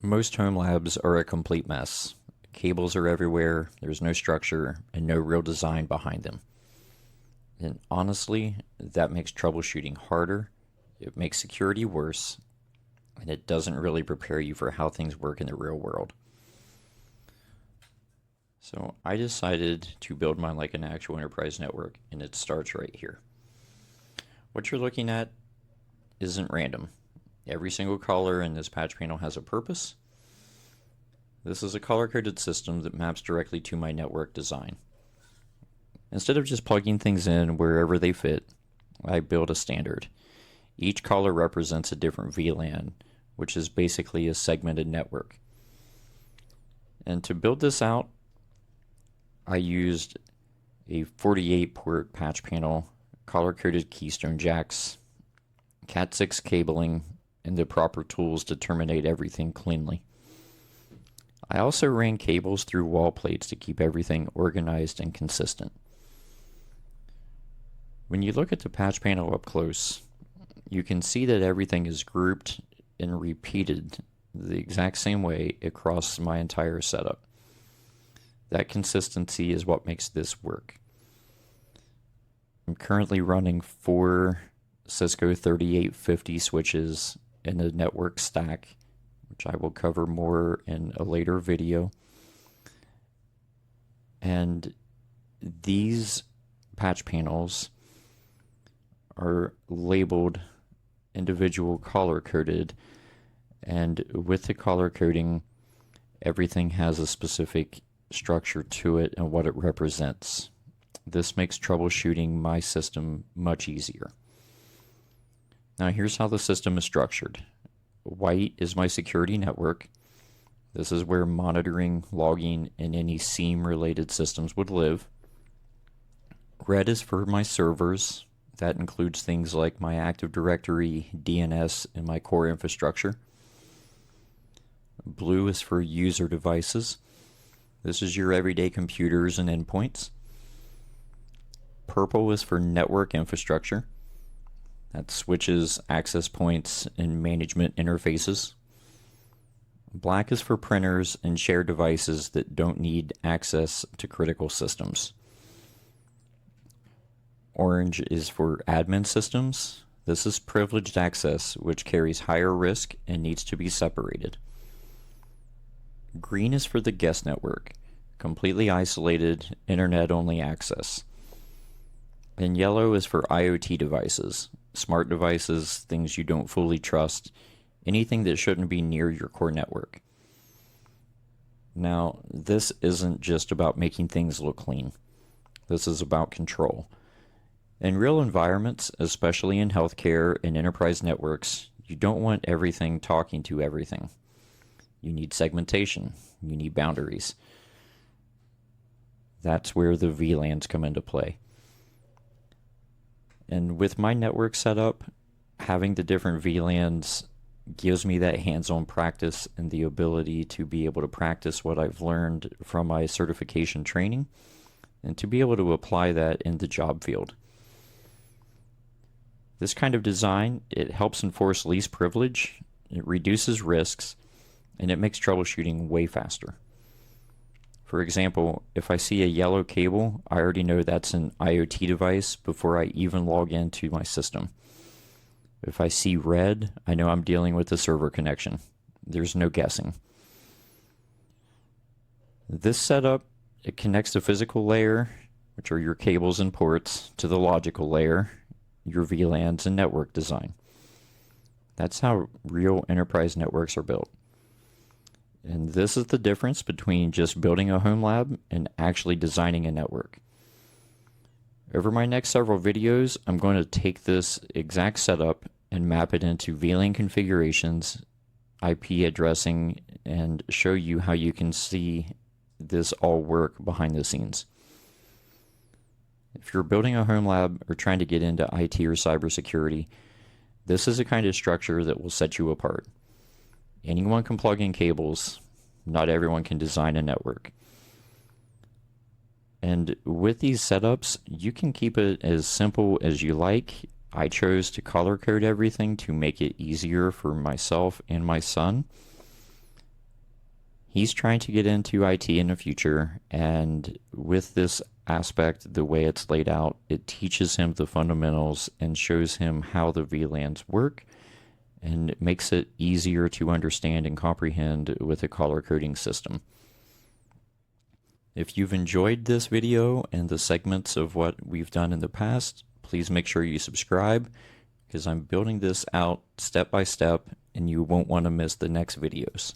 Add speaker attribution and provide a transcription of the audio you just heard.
Speaker 1: Most home labs are a complete mess. Cables are everywhere, there's no structure, and no real design behind them. And honestly, that makes troubleshooting harder, it makes security worse, and it doesn't really prepare you for how things work in the real world. So I decided to build mine like an actual enterprise network, and it starts right here. What you're looking at isn't random. Every single color in this patch panel has a purpose. This is a color-coded system that maps directly to my network design. Instead of just plugging things in wherever they fit, I build a standard. Each color represents a different VLAN, which is basically a segmented network. And to build this out, I used a 48-port patch panel, color-coded keystone jacks, Cat6 cabling, and the proper tools to terminate everything cleanly. I also ran cables through wall plates to keep everything organized and consistent. When you look at the patch panel up close, you can see that everything is grouped and repeated the exact same way across my entire setup. That consistency is what makes this work. I'm currently running 4 Cisco 3850 switches in a network stack, which I will cover more in a later video. And these patch panels are labeled individual color coded, and with the color coding, everything has a specific structure to it and what it represents. This makes troubleshooting my system much easier. Now here's how the system is structured. White is my security network. This is where monitoring, logging, and any SIEM related systems would live. Red is for my servers. That includes things like my Active Directory, DNS, and my core infrastructure. Blue is for user devices. This is your everyday computers and endpoints. Purple is for network infrastructure. That switches, access points, and management interfaces. Black is for printers and shared devices that don't need access to critical systems. Orange is for admin systems. This is privileged access, which carries higher risk and needs to be separated. Green is for the guest network, completely isolated, internet-only access. And yellow is for IoT devices, smart devices, things you don't fully trust, anything that shouldn't be near your core network. Now, this isn't just about making things look clean. This is about control. In real environments, especially in healthcare and enterprise networks, you don't want everything talking to everything. You need segmentation. You need boundaries. That's where the VLANs come into play. And with my network setup, having the different VLANs gives me that hands-on practice and the ability to be able to practice what I've learned from my certification training and to be able to apply that in the job field. This kind of design, it helps enforce least privilege, it reduces risks, and it makes troubleshooting way faster. For example, if I see a yellow cable, I already know that's an IoT device before I even log into my system. If I see red, I know I'm dealing with a server connection. There's no guessing. This setup, it connects the physical layer, which are your cables and ports, to the logical layer, your VLANs and network design. That's how real enterprise networks are built. And this is the difference between just building a home lab and actually designing a network. Over my next several videos, I'm going to take this exact setup and map it into VLAN configurations, IP addressing, and show you how you can see this all work behind the scenes. If you're building a home lab or trying to get into IT or cybersecurity, this is the kind of structure that will set you apart. Anyone can plug in cables, not everyone can design a network. And with these setups, you can keep it as simple as you like. I chose to color code everything to make it easier for myself and my son. He's trying to get into IT in the future, and with this aspect, the way it's laid out, it teaches him the fundamentals and shows him how the VLANs work, and it makes it easier to understand and comprehend with a color coding system. If you've enjoyed this video and the segments of what we've done in the past, please make sure you subscribe, because I'm building this out step by step and you won't want to miss the next videos.